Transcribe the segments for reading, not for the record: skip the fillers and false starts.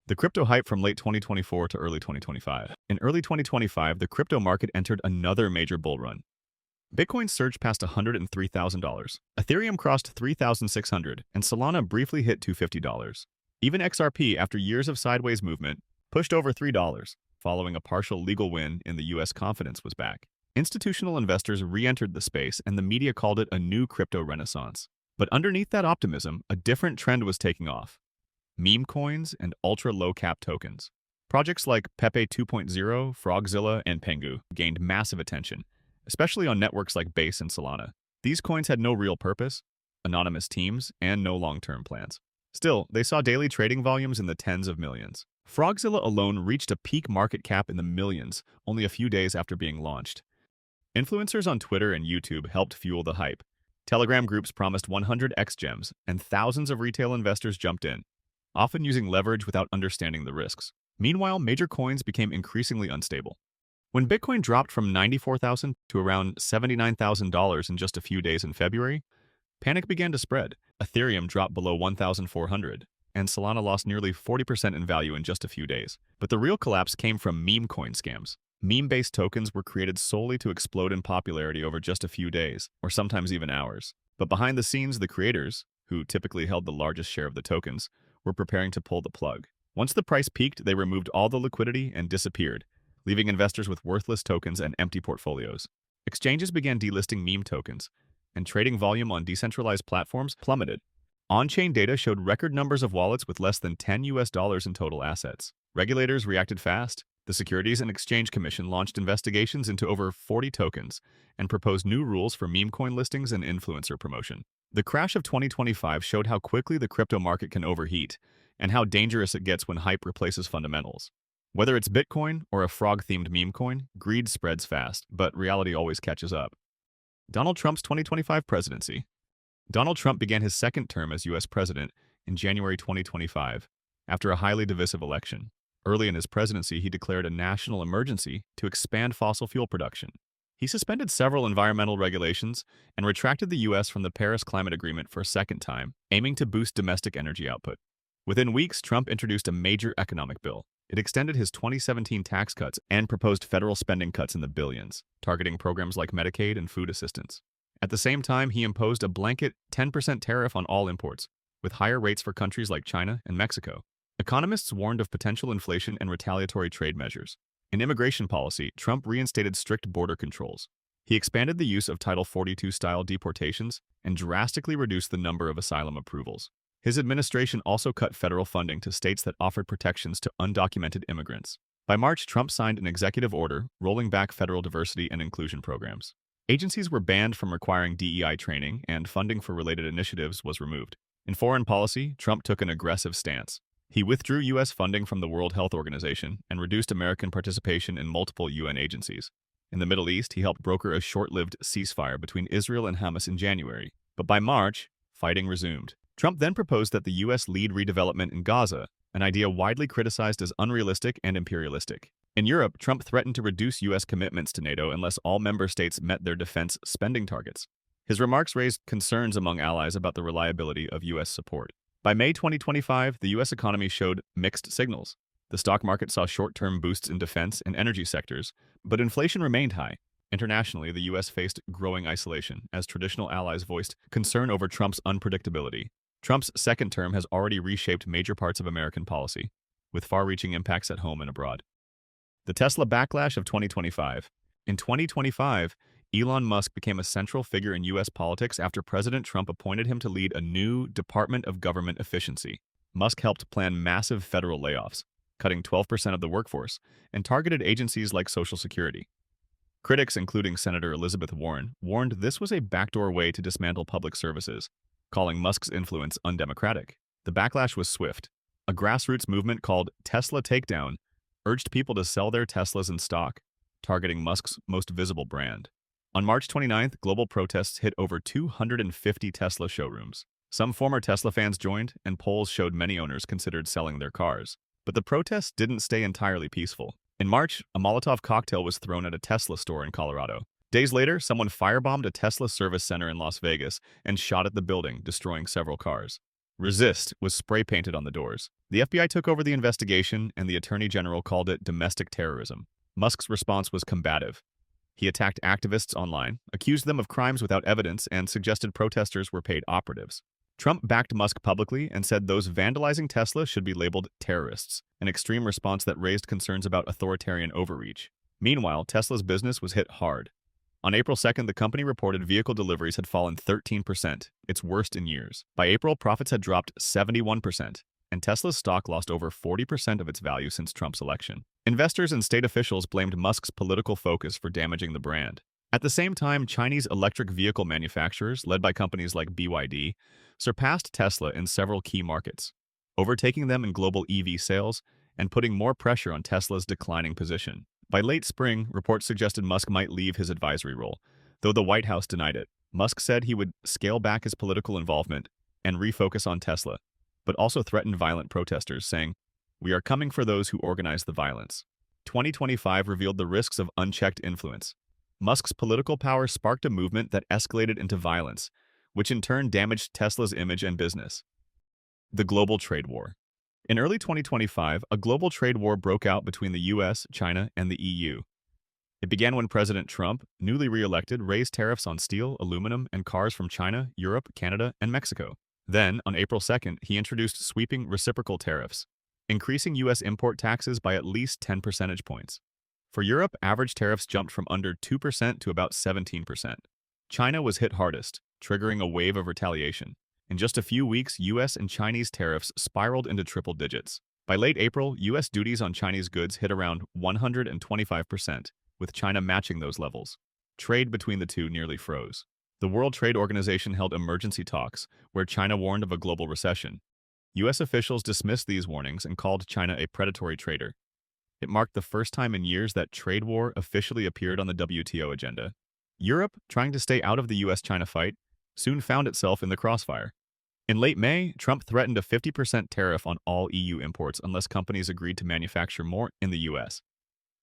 The crypto hype from late 2024 to early 2025. In early 2025, the crypto market entered another major bull run. Bitcoin surged past $103,000. Ethereum crossed 3,600, and Solana briefly hit $250. Even XRP, after years of sideways movement, pushed over $3, following a partial legal win in the US confidence was back. Institutional investors re-entered the space, and the media called it a new crypto renaissance. But underneath that optimism, a different trend was taking off: meme coins and ultra-low-cap tokens. Projects like Pepe 2.0, Frogzilla, and Pengu gained massive attention, especially on networks like Base and Solana. These coins had no real purpose, anonymous teams, and no long-term plans. Still, they saw daily trading volumes in the tens of millions. Frogzilla alone reached a peak market cap in the millions only a few days after being launched. Influencers on Twitter and YouTube helped fuel the hype. Telegram groups promised 100x gems, and thousands of retail investors jumped in, often using leverage without understanding the risks. Meanwhile, major coins became increasingly unstable. When Bitcoin dropped from $94,000 to around $79,000 in just a few days in February, panic began to spread. Ethereum dropped below 1,400, and Solana lost nearly 40% in value in just a few days. But the real collapse came from meme coin scams. Meme-based tokens were created solely to explode in popularity over just a few days, or sometimes even hours. But behind the scenes, the creators, who typically held the largest share of the tokens, were preparing to pull the plug. Once the price peaked, they removed all the liquidity and disappeared, leaving investors with worthless tokens and empty portfolios. Exchanges began delisting meme tokens, and trading volume on decentralized platforms plummeted. On-chain data showed record numbers of wallets with less than $10 in total assets. Regulators reacted fast. The Securities and Exchange Commission launched investigations into over 40 tokens and proposed new rules for meme coin listings and influencer promotion. The crash of 2025 showed how quickly the crypto market can overheat and how dangerous it gets when hype replaces fundamentals. Whether it's Bitcoin or a frog-themed meme coin, greed spreads fast, but reality always catches up. Donald Trump's 2025 presidency. Donald Trump began his second term as U.S. president in January 2025, after a highly divisive election. Early in his presidency, he declared a national emergency to expand fossil fuel production. He suspended several environmental regulations and retracted the U.S. from the Paris Climate Agreement for a second time, aiming to boost domestic energy output. Within weeks, Trump introduced a major economic bill. It extended his 2017 tax cuts and proposed federal spending cuts in the billions, targeting programs like Medicaid and food assistance. At the same time, he imposed a blanket 10% tariff on all imports, with higher rates for countries like China and Mexico. Economists warned of potential inflation and retaliatory trade measures. In immigration policy, Trump reinstated strict border controls. He expanded the use of Title 42-style deportations and drastically reduced the number of asylum approvals. His administration also cut federal funding to states that offered protections to undocumented immigrants. By March, Trump signed an executive order rolling back federal diversity and inclusion programs. Agencies were banned from requiring DEI training, and funding for related initiatives was removed. In foreign policy, Trump took an aggressive stance. He withdrew U.S. funding from the World Health Organization and reduced American participation in multiple UN agencies. In the Middle East, he helped broker a short-lived ceasefire between Israel and Hamas in January. But by March, fighting resumed. Trump then proposed that the U.S. lead redevelopment in Gaza, an idea widely criticized as unrealistic and imperialistic. In Europe, Trump threatened to reduce U.S. commitments to NATO unless all member states met their defense spending targets. His remarks raised concerns among allies about the reliability of U.S. support. By May 2025, the U.S. economy showed mixed signals. The stock market saw short-term boosts in defense and energy sectors, but inflation remained high. Internationally, the U.S. faced growing isolation as traditional allies voiced concern over Trump's unpredictability. Trump's second term has already reshaped major parts of American policy, with far-reaching impacts at home and abroad. The Tesla backlash of 2025. In 2025, Elon Musk became a central figure in U.S. politics after President Trump appointed him to lead a new Department of Government Efficiency. Musk helped plan massive federal layoffs, cutting 12% of the workforce, and targeted agencies like Social Security. Critics, including Senator Elizabeth Warren, warned this was a backdoor way to dismantle public services, calling Musk's influence undemocratic. The backlash was swift. A grassroots movement called Tesla Takedown urged people to sell their Teslas in stock, targeting Musk's most visible brand. On March 29th, global protests hit over 250 Tesla showrooms. Some former Tesla fans joined, and polls showed many owners considered selling their cars. But the protests didn't stay entirely peaceful. In March, a Molotov cocktail was thrown at a Tesla store in Colorado. Days later, someone firebombed a Tesla service center in Las Vegas and shot at the building, destroying several cars. Resist was spray-painted on the doors. The FBI took over the investigation, and the Attorney General called it domestic terrorism. Musk's response was combative. He attacked activists online, accused them of crimes without evidence, and suggested protesters were paid operatives. Trump backed Musk publicly and said those vandalizing Tesla should be labeled terrorists, an extreme response that raised concerns about authoritarian overreach. Meanwhile, Tesla's business was hit hard. On April 2nd, the company reported vehicle deliveries had fallen 13%, its worst in years. By April, profits had dropped 71%, and Tesla's stock lost over 40% of its value since Trump's election. Investors and state officials blamed Musk's political focus for damaging the brand. At the same time, Chinese electric vehicle manufacturers, led by companies like BYD, surpassed Tesla in several key markets, overtaking them in global EV sales and putting more pressure on Tesla's declining position. By late spring, reports suggested Musk might leave his advisory role, though the White House denied it. Musk said he would scale back his political involvement and refocus on Tesla, but also threatened violent protesters, saying, "We are coming for those who organize the violence." 2025 revealed the risks of unchecked influence. Musk's political power sparked a movement that escalated into violence, which in turn damaged Tesla's image and business. The global trade war. In early 2025, a global trade war broke out between the US, China, and the EU. It began when President Trump, newly re-elected, raised tariffs on steel, aluminum, and cars from China, Europe, Canada, and Mexico. Then, on April 2nd, he introduced sweeping reciprocal tariffs, increasing U.S. import taxes by at least 10 percentage points. For Europe, average tariffs jumped from under 2% to about 17%. China was hit hardest, triggering a wave of retaliation. In just a few weeks, U.S. and Chinese tariffs spiraled into triple digits. By late April, U.S. duties on Chinese goods hit around 125%, with China matching those levels. Trade between the two nearly froze. The World Trade Organization held emergency talks, where China warned of a global recession. U.S. officials dismissed these warnings and called China a predatory trader. It marked the first time in years that trade war officially appeared on the WTO agenda. Europe, trying to stay out of the U.S.-China fight, soon found itself in the crossfire. In late May, Trump threatened a 50% tariff on all EU imports unless companies agreed to manufacture more in the U.S.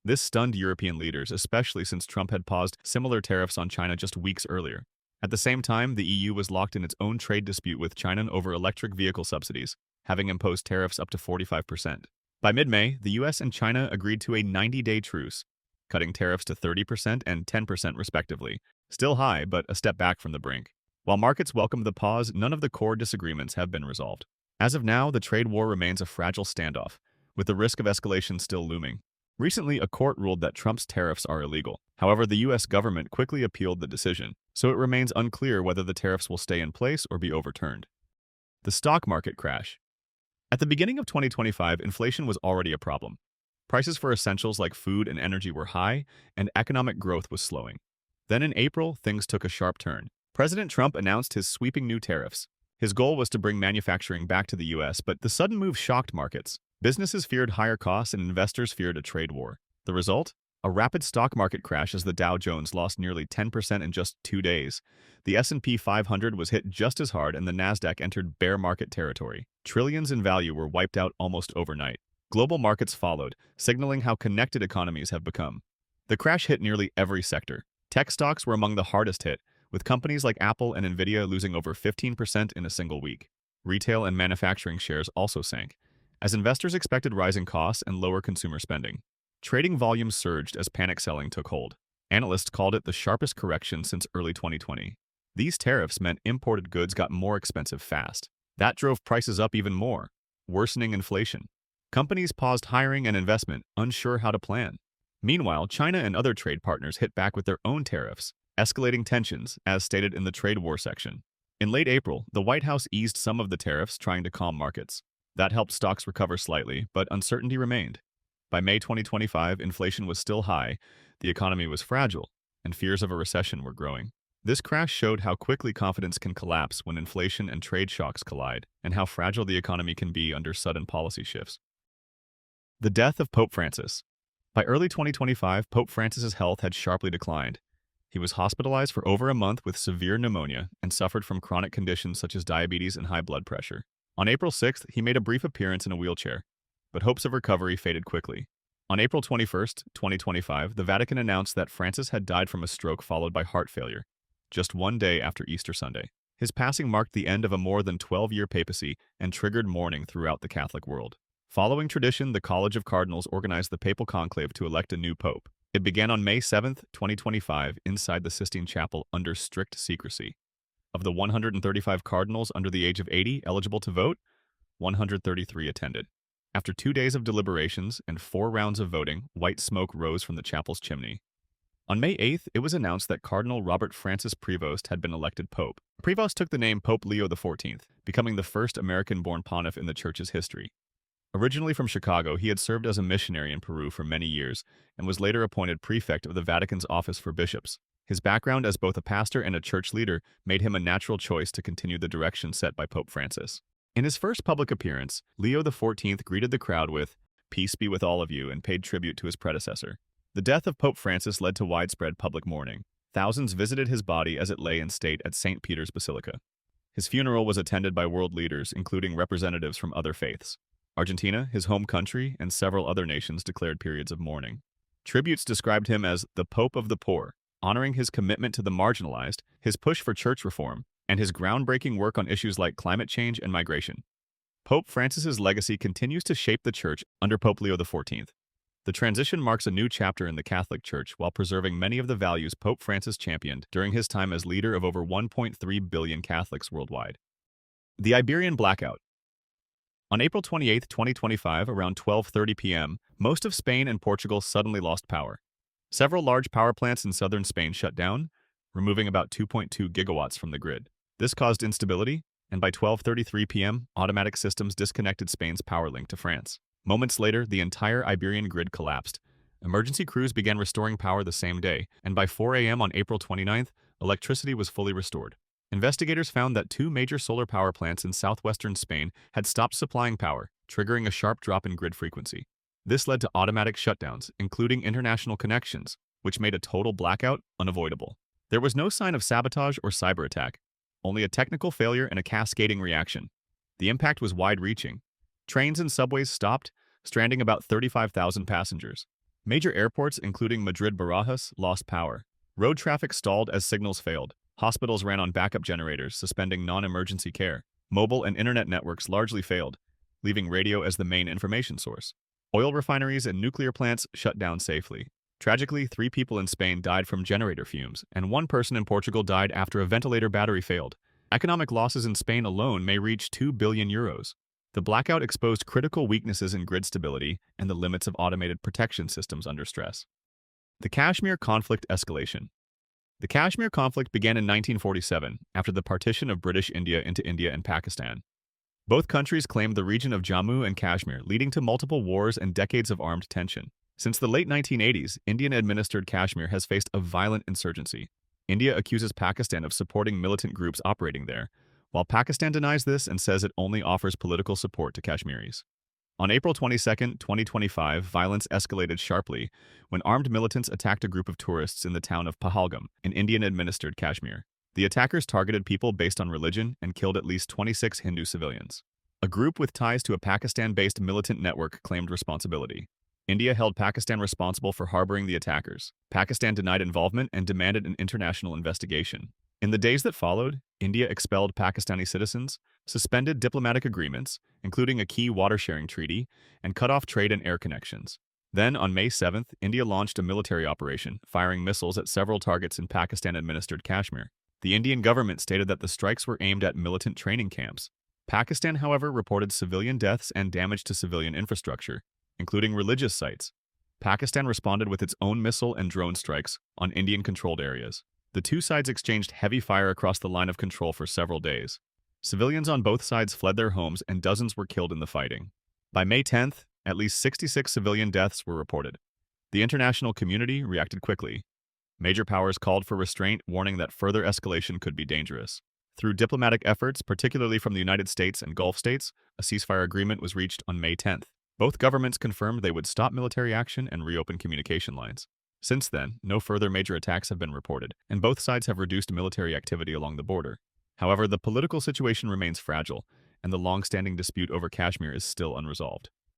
This stunned European leaders, especially since Trump had paused similar tariffs on China just weeks earlier. At the same time, the EU was locked in its own trade dispute with China over electric vehicle subsidies, having imposed tariffs up to 45%. By mid-May, the US and China agreed to a 90-day truce, cutting tariffs to 30% and 10% respectively. Still high, but a step back from the brink. While markets welcomed the pause, none of the core disagreements have been resolved. As of now, the trade war remains a fragile standoff, with the risk of escalation still looming. Recently, a court ruled that Trump's tariffs are illegal. However, the U.S. government quickly appealed the decision, so it remains unclear whether the tariffs will stay in place or be overturned. The stock market crash. At the beginning of 2025, inflation was already a problem. Prices for essentials like food and energy were high, and economic growth was slowing. Then in April, things took a sharp turn. President Trump announced his sweeping new tariffs. His goal was to bring manufacturing back to the U.S., but the sudden move shocked markets. Businesses feared higher costs and investors feared a trade war. The result? A rapid stock market crash as the Dow Jones lost nearly 10% in just 2 days. The S&P 500 was hit just as hard and the Nasdaq entered bear market territory. Trillions in value were wiped out almost overnight. Global markets followed, signaling how connected economies have become. The crash hit nearly every sector. Tech stocks were among the hardest hit, with companies like Apple and Nvidia losing over 15% in a single week. Retail and manufacturing shares also sank, as investors expected rising costs and lower consumer spending. Trading volumes surged as panic selling took hold. Analysts called it the sharpest correction since early 2020. These tariffs meant imported goods got more expensive fast. That drove prices up even more, worsening inflation. Companies paused hiring and investment, unsure how to plan. Meanwhile, China and other trade partners hit back with their own tariffs, escalating tensions, as stated in the trade war section. In late April, the White House eased some of the tariffs, trying to calm markets. That helped stocks recover slightly, but uncertainty remained. By May 2025, inflation was still high, the economy was fragile, and fears of a recession were growing. This crash showed how quickly confidence can collapse when inflation and trade shocks collide, and how fragile the economy can be under sudden policy shifts. The death of Pope Francis. By early 2025, Pope Francis's health had sharply declined. He was hospitalized for over a month with severe pneumonia and suffered from chronic conditions such as diabetes and high blood pressure. On April 6th, he made a brief appearance in a wheelchair, but hopes of recovery faded quickly. On April 21st, 2025, the Vatican announced that Francis had died from a stroke followed by heart failure, just one day after Easter Sunday. His passing marked the end of a more than 12-year papacy and triggered mourning throughout the Catholic world. Following tradition, the College of Cardinals organized the papal conclave to elect a new pope. It began on May 7, 2025, inside the Sistine Chapel under strict secrecy. Of the 135 cardinals under the age of 80 eligible to vote, 133 attended. After 2 days of deliberations and 4 rounds of voting, white smoke rose from the chapel's chimney. On May 8th, it was announced that Cardinal Robert Francis Prevost had been elected pope. Prevost took the name Pope Leo XIV, becoming the first American-born pontiff in the church's history. Originally from Chicago, he had served as a missionary in Peru for many years and was later appointed prefect of the Vatican's Office for Bishops. His background as both a pastor and a church leader made him a natural choice to continue the direction set by Pope Francis. In his first public appearance, Leo XIV greeted the crowd with, "Peace be with all of you," and paid tribute to his predecessor. The death of Pope Francis led to widespread public mourning. Thousands visited his body as it lay in state at St. Peter's Basilica. His funeral was attended by world leaders, including representatives from other faiths. Argentina, his home country, and several other nations declared periods of mourning. Tributes described him as the Pope of the Poor, honoring his commitment to the marginalized, his push for church reform, and his groundbreaking work on issues like climate change and migration. Pope Francis's legacy continues to shape the church under Pope Leo XIV. The transition marks a new chapter in the Catholic Church while preserving many of the values Pope Francis championed during his time as leader of over 1.3 billion Catholics worldwide. The Iberian Blackout. On April 28, 2025, around 12:30 p.m., most of Spain and Portugal suddenly lost power. Several large power plants in southern Spain shut down, removing about 2.2 gigawatts from the grid. This caused instability, and by 12:33 p.m., automatic systems disconnected Spain's power link to France. Moments later, the entire Iberian grid collapsed. Emergency crews began restoring power the same day, and by 4 a.m. on April 29th, electricity was fully restored. Investigators found that 2 major solar power plants in southwestern Spain had stopped supplying power, triggering a sharp drop in grid frequency. This led to automatic shutdowns, including international connections, which made a total blackout unavoidable. There was no sign of sabotage or cyber attack, only a technical failure and a cascading reaction. The impact was wide-reaching. Trains and subways stopped, stranding about 35,000 passengers. Major airports, including Madrid-Barajas, lost power. Road traffic stalled as signals failed. Hospitals ran on backup generators, suspending non-emergency care. Mobile and internet networks largely failed, leaving radio as the main information source. Oil refineries and nuclear plants shut down safely. Tragically, 3 people in Spain died from generator fumes, and 1 person in Portugal died after a ventilator battery failed. Economic losses in Spain alone may reach €2 billion. The blackout exposed critical weaknesses in grid stability and the limits of automated protection systems under stress. The Kashmir Conflict escalation. The Kashmir Conflict began in 1947 after the partition of British India into India and Pakistan. Both countries claimed the region of Jammu and Kashmir, leading to multiple wars and decades of armed tension. Since the late 1980s, Indian-administered Kashmir has faced a violent insurgency. India accuses Pakistan of supporting militant groups operating there, while Pakistan denies this and says it only offers political support to Kashmiris. On April 22, 2025, violence escalated sharply when armed militants attacked a group of tourists in the town of Pahalgam, in Indian-administered Kashmir. The attackers targeted people based on religion and killed at least 26 Hindu civilians. A group with ties to a Pakistan-based militant network claimed responsibility. India held Pakistan responsible for harboring the attackers. Pakistan denied involvement and demanded an international investigation. In the days that followed, India expelled Pakistani citizens, suspended diplomatic agreements, including a key water-sharing treaty, and cut off trade and air connections. Then, on May 7th, India launched a military operation, firing missiles at several targets in Pakistan-administered Kashmir. The Indian government stated that the strikes were aimed at militant training camps. Pakistan, however, reported civilian deaths and damage to civilian infrastructure, including religious sites. Pakistan responded with its own missile and drone strikes on Indian-controlled areas. The two sides exchanged heavy fire across the line of control for several days. Civilians on both sides fled their homes and dozens were killed in the fighting. By May 10th, at least 66 civilian deaths were reported. The international community reacted quickly. Major powers called for restraint, warning that further escalation could be dangerous. Through diplomatic efforts, particularly from the United States and Gulf states, a ceasefire agreement was reached on May 10th. Both governments confirmed they would stop military action and reopen communication lines. Since then, no further major attacks have been reported, and both sides have reduced military activity along the border. However, the political situation remains fragile, and the long-standing dispute over Kashmir is still unresolved.